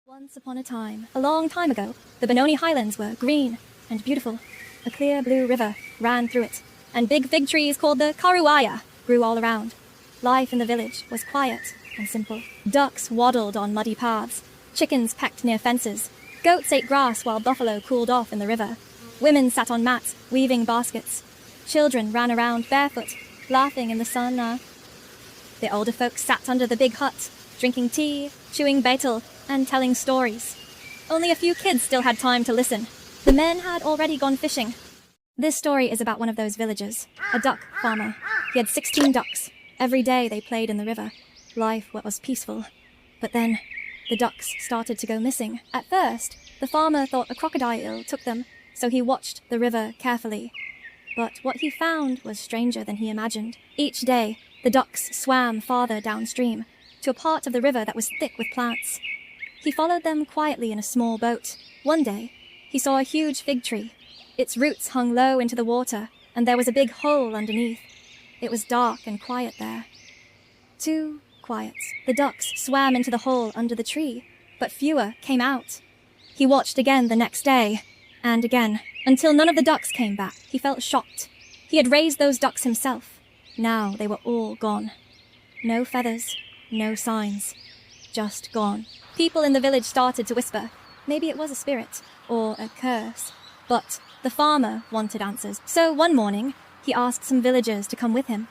Once upon a time, a long time ago, the Benoni Highlands were green and beautiful. A clear blue river ran through it, and big fig trees called the karuaya grew all around. Life in the village was quiet and simple. Ducks waddled on muddy paths, chickens pecked near fences, goats ate grass while buffalo cooled off in the river. Women sat on mats, weaving baskets. Children ran around barefoot, laughing in the sun. The older folks sat under the big hut, drinking tea, chewing betel, and telling stories. Only a few kids still had time to listen. The men had already gone fishing. This story is about one of those villagers, a duck farmer. He had 16 ducks. Every day they played in the river. Life was peaceful. But then, the ducks started to go missing. At first, the farmer thought a crocodile took them, so he watched the river carefully. But what he found was stranger than he imagined. Each day, the ducks swam farther downstream, to a part of the river that was thick with plants. He followed them quietly in a small boat. One day, he saw a huge fig tree. Its roots hung low into the water, and there was a big hole underneath. It was dark and quiet there. Too quiet. The ducks swam into the hole under the tree, but fewer came out. He watched again the next day, and again, until none of the ducks came back. He felt shocked. He had raised those ducks himself. Now they were all gone. No feathers, no signs. Just gone. People in the village started to whisper. Maybe it was a spirit, or a curse. But the farmer wanted answers. So one morning, he asked some villagers to come with him.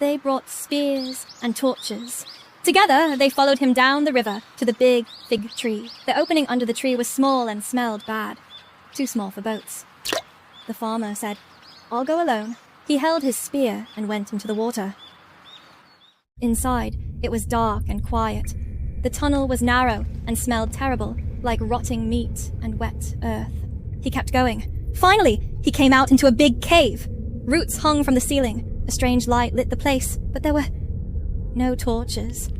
They brought spears and torches. Together, they followed him down the river to the big fig tree. The opening under the tree was small and smelled bad. Too small for boats. The farmer said, "I'll go alone." He held his spear and went into the water. Inside, it was dark and quiet. The tunnel was narrow and smelled terrible, like rotting meat and wet earth. He kept going. Finally, he came out into a big cave. Roots hung from the ceiling. A strange light lit the place, but there were no torches.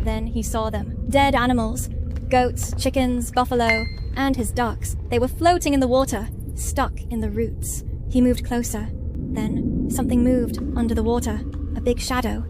Then he saw them. Dead animals. Goats, chickens, buffalo, and his ducks. They were floating in the water, stuck in the roots. He moved closer. Then something moved under the water. A big shadow.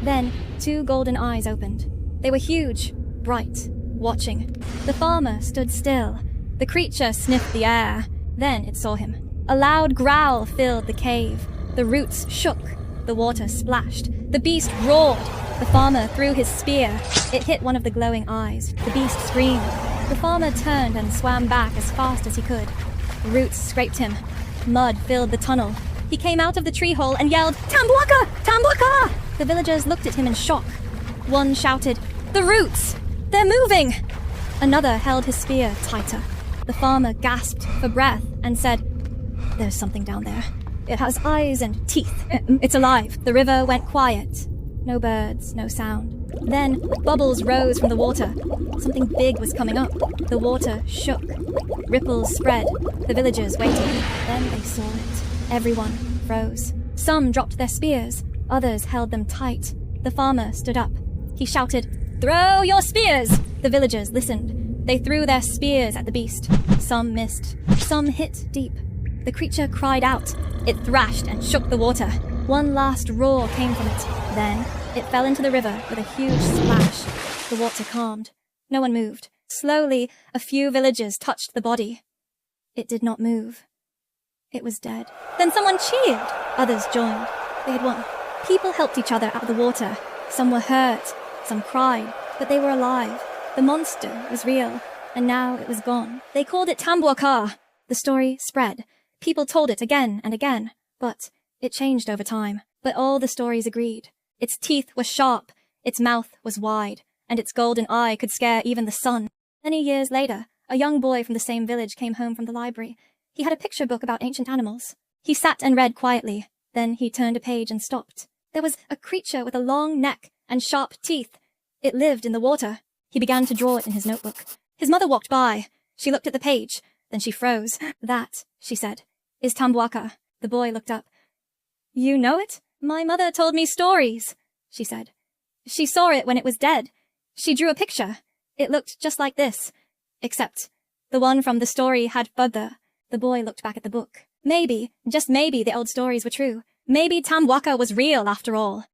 Then, two golden eyes opened. They were huge, bright, watching. The farmer stood still. The creature sniffed the air. Then it saw him. A loud growl filled the cave. The roots shook. The water splashed. The beast roared. The farmer threw his spear. It hit one of the glowing eyes. The beast screamed. The farmer turned and swam back as fast as he could. Roots scraped him. Mud filled the tunnel. He came out of the tree hole and yelled, "Tambuakar! Tambuakar!" The villagers looked at him in shock. One shouted, "The roots! They're moving!" Another held his spear tighter. The farmer gasped for breath and said, "There's something down there. It has eyes and teeth. It's alive." The river went quiet. No birds, no sound. Then bubbles rose from the water. Something big was coming up. The water shook. Ripples spread. The villagers waited. Then they saw it. Everyone froze. Some dropped their spears. Others held them tight. The farmer stood up. He shouted, "Throw your spears!" The villagers listened. They threw their spears at the beast. Some missed. Some hit deep. The creature cried out. It thrashed and shook the water. One last roar came from it. Then it fell into the river with a huge splash. The water calmed. No one moved. Slowly, a few villagers touched the body. It did not move. It was dead. Then someone cheered. Others joined. They had won. People helped each other out of the water. Some were hurt. Some cried. But they were alive. The monster was real. And now it was gone. They called it Tambuakar. The story spread. People told it again and again. But it changed over time. But all the stories agreed. Its teeth were sharp. Its mouth was wide. And its golden eye could scare even the sun. Many years later, a young boy from the same village came home from the library. He had a picture book about ancient animals. He sat and read quietly. Then he turned a page and stopped. There was a creature with a long neck and sharp teeth. It lived in the water. He began to draw it in his notebook. His mother walked by. She looked at the page. Then she froze. "That," she said, "is Tambuakar." The boy looked up. "You know it? My mother told me stories," she said. "She saw it when it was dead. She drew a picture. It looked just like this. Except the one from the story had feather." The boy looked back at the book. Maybe, just maybe, the old stories were true. Maybe Tambuakar was real after all.